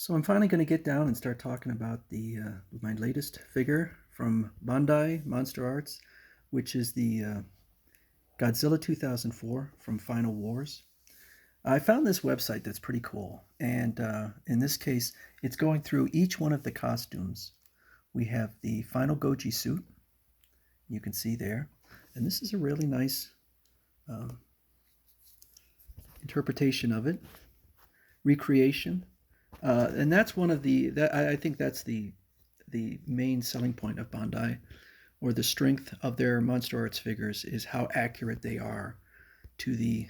So I'm finally going to get down and start talking about the my latest figure from Bandai Monsterarts, which is the Godzilla 2004 from Final Wars. I found this website that's pretty cool, and in this case, it's going through each one of the costumes. We have the Final Goji suit, you can see there, and this is a really nice um, interpretation of it, recreation. And that's one of the that I think that's the main selling point of Bandai, or the strength of their Monster Arts figures, is how accurate they are to the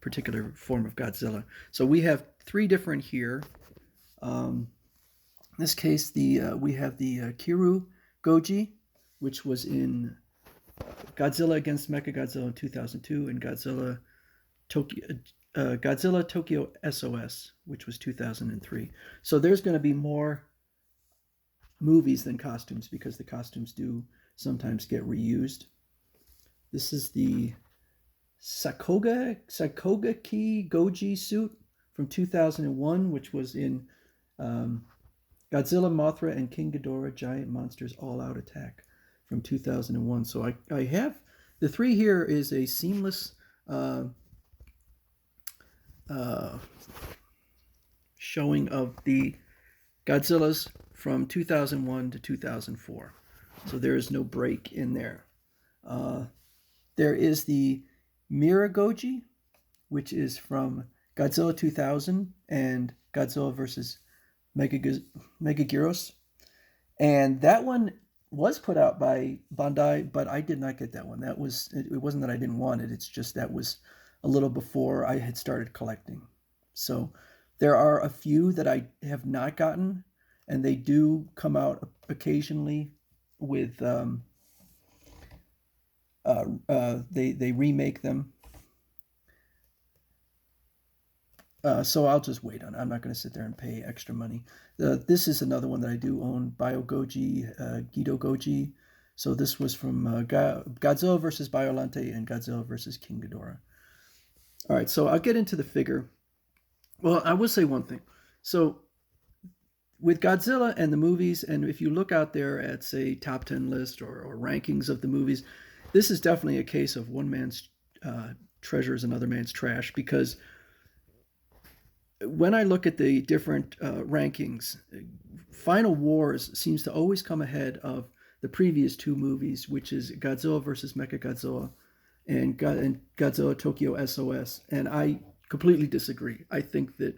particular form of Godzilla. So we have three different here. In this case, the we have the Kiru Goji, which was in Godzilla against Mechagodzilla in 2002, and Tokyo, Godzilla Tokyo SOS, which was 2003. So there's going to be more movies than costumes because the costumes do sometimes get reused. This is the Sakogaki Goji suit from 2001, which was in Godzilla, Mothra, and King Ghidorah Giant Monsters All Out Attack from 2001. So I have the three here is a seamless uh, showing of the Godzillas from 2001 to 2004. So there is no break in there. Uh, there is the Miragoji, which is from Godzilla 2000 and Godzilla versus Megaguirus. And that one was put out by Bandai, but I did not get that one. It wasn't that I didn't want it. It's just that was a little before I had started collecting. So there are a few that I have not gotten, and they do come out occasionally with they remake them. So I'll just wait on it. I'm not going to sit there and pay extra money. This is another one that I do own, Bio Goji, Gido Goji. So this was from Godzilla versus Biolante and Godzilla versus King Ghidorah. All right, so I'll get into the figure. Well, I will say one thing. So with Godzilla and the movies, and if you look out there at, say, top 10 list or rankings of the movies, this is definitely a case of one man's treasure is another man's trash, because when I look at the different rankings, Final Wars seems to always come ahead of the previous two movies, which is Godzilla versus Mechagodzilla and Godzilla Tokyo SOS. And I completely disagree. I think that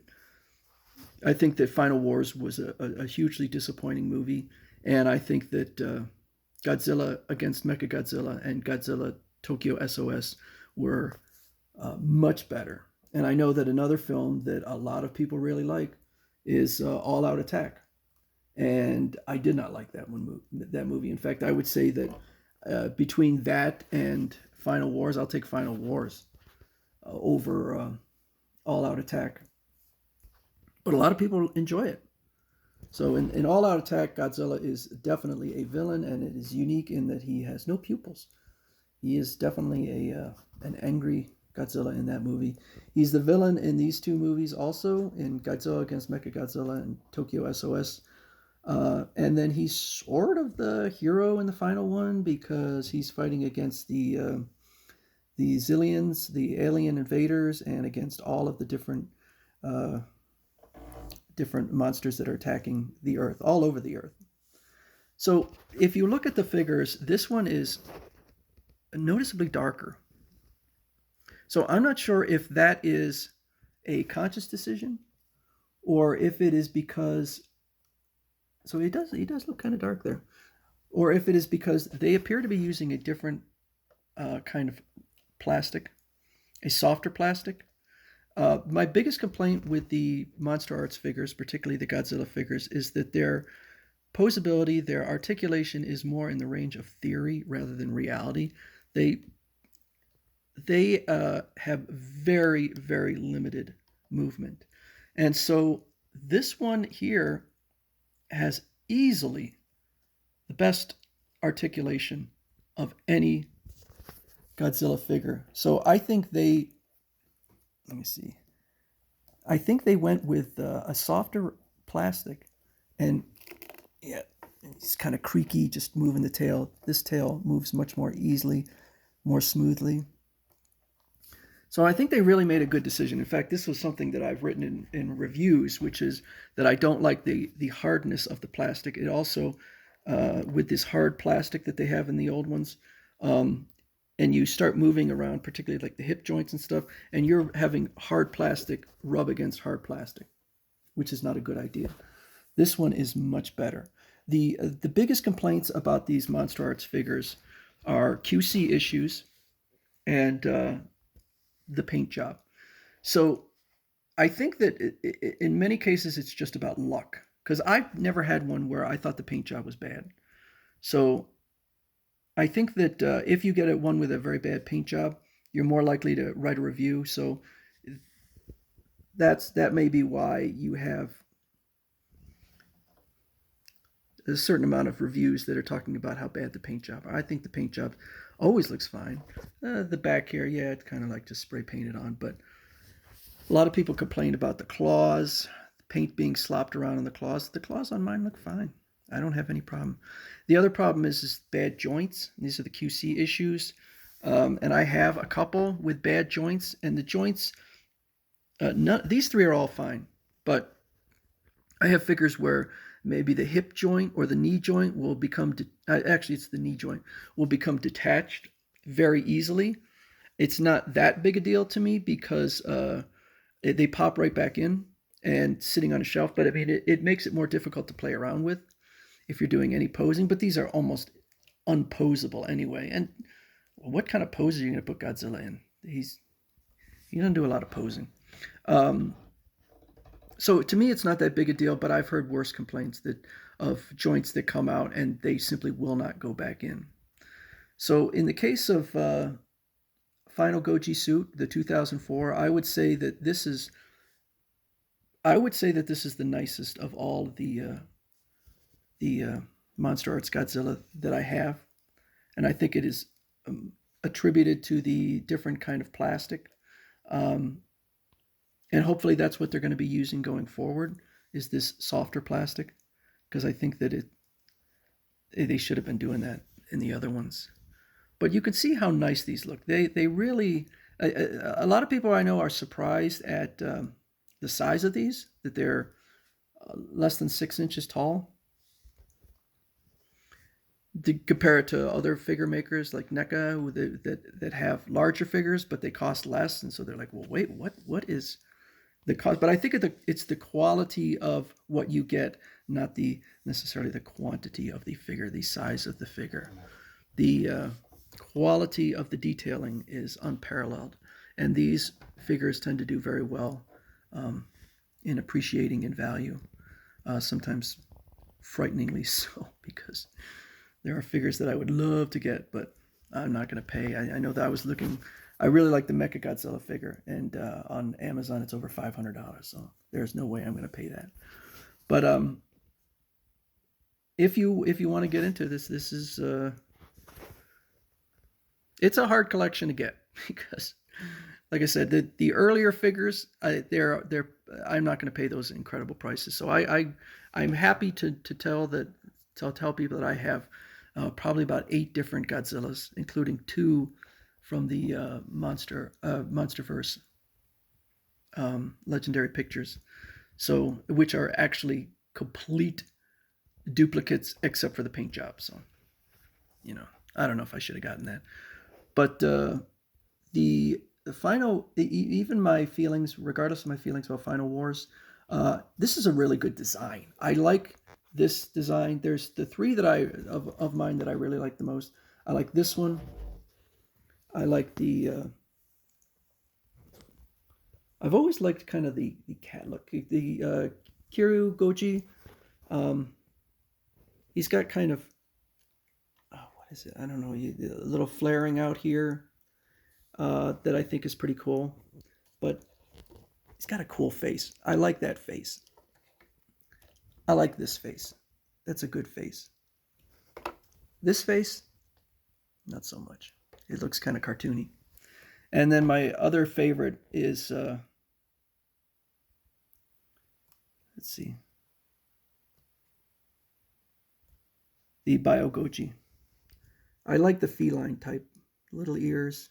Final Wars was a hugely disappointing movie, and I think that Godzilla against Mechagodzilla and Godzilla Tokyo SOS were much better. And I know that another film that a lot of people really like is All Out Attack, and I did not like that one. That movie. In fact, I would say that between that and Final Wars, I'll take Final Wars over All Out Attack. But a lot of people enjoy it. So in All Out Attack, Godzilla is definitely a villain, and it is unique in that he has no pupils. He is definitely an angry Godzilla in that movie. He's the villain in these two movies also, in Godzilla against Mechagodzilla and Tokyo SOS. And then he's sort of the hero in the final one because he's fighting against the Zillions, the alien invaders, and against all of the uh, different monsters that are attacking the Earth, all over the Earth. So if you look at the figures, this one is noticeably darker. So I'm not sure if that is a conscious decision or if it is because, so he does look kind of dark there, or if it is because they appear to be using a different kind of plastic, a softer plastic. My biggest complaint with the Monster Arts figures, particularly the Godzilla figures, is that their posability, their articulation is more in the range of theory rather than reality. They have very, very limited movement. And so this one here has easily the best articulation of any Godzilla figure. So I think let me see. I think they went with a softer plastic, and yeah, it's kind of creaky, just moving the tail. This tail moves much more easily, more smoothly. So I think they really made a good decision. In fact, this was something that I've written in reviews, which is that I don't like the hardness of the plastic. It also, with this hard plastic that they have in the old ones, um, and you start moving around, particularly like the hip joints and stuff, and you're having hard plastic rub against hard plastic, which is not a good idea. This one is much better. The biggest complaints about these Monster Arts figures are QC issues and the paint job. So I think that in many cases it's just about luck, because I've never had one where I thought the paint job was bad. So I think that if you get one with a very bad paint job, you're more likely to write a review. So that may be why you have a certain amount of reviews that are talking about how bad the paint job. I think the paint job always looks fine. The back here, yeah, it's kind of like just spray painted on, but a lot of people complain about the claws, the paint being slopped around on the claws. The claws on mine look fine. I don't have any problem. The other problem is bad joints. These are the QC issues. And I have a couple with bad joints, and the joints, these three are all fine. But I have figures where maybe the hip joint or the knee joint will become, actually it's the knee joint, will become detached very easily. It's not that big a deal to me because they pop right back in and sitting on a shelf. But I mean, it makes it more difficult to play around with if you're doing any posing. But these are almost unposable anyway. And what kind of pose are you going to put Godzilla in? He doesn't do a lot of posing. Um, so to me, it's not that big a deal. But I've heard worse complaints of joints that come out and they simply will not go back in. So in the case of Final Goji Suit, the 2004, I would say that this is the nicest of all the Monster Arts Godzilla that I have, and I think it is attributed to the different kind of plastic, um, and hopefully that's what they're going to be using going forward is this softer plastic, because I think that they should have been doing that in the other ones. But you can see how nice these look. They really a lot of people I know are surprised at the size of these, that they're less than 6 inches tall. To compare it to other figure makers like NECA that have larger figures, but they cost less, and so they're like, well, wait, what is the cost? But I think it's the quality of what you get, not the necessarily the quantity of the figure, the size of the figure. The quality of the detailing is unparalleled, and these figures tend to do very well in appreciating in value, sometimes frighteningly so, because there are figures that I would love to get, but I'm not going to pay. I know that I really like the Mecha Godzilla figure, and on Amazon it's over $500, so there's no way I'm going to pay that. But if you want to get into this is it's a hard collection to get because, like I said, the earlier figures, I'm not going to pay those incredible prices. So I'm happy to tell people that I have probably about 8 different Godzillas, including 2 from the Monsterverse Legendary Pictures, so which are actually complete duplicates except for the paint job. So, I don't know if I should have gotten that, but the final, even my feelings, regardless of my feelings about Final Wars, this is a really good design. I like this design. There's the 3 that of mine that I really like the most. I like this one. I like I've always liked kind of the cat look. The Kiryu Goji, he's got kind of, what is it? I don't know, a little flaring out here that I think is pretty cool. But he's got a cool face. I like that face. I like this face. That's a good face. This face, not so much. It looks kind of cartoony. And then my other favorite is let's see, the Bio Goji. I like the feline type, little ears,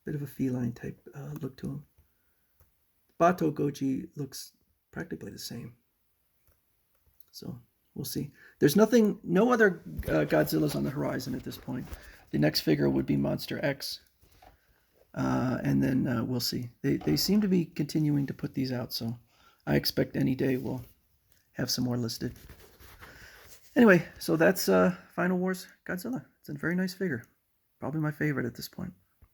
bit of a feline type look to him. Bato Goji looks practically the same. So we'll see. There's no other Godzillas on the horizon at this point. The next figure would be Monster X. And then we'll see. They seem to be continuing to put these out, so I expect any day we'll have some more listed. Anyway, so that's Final Wars Godzilla. It's a very nice figure. Probably my favorite at this point.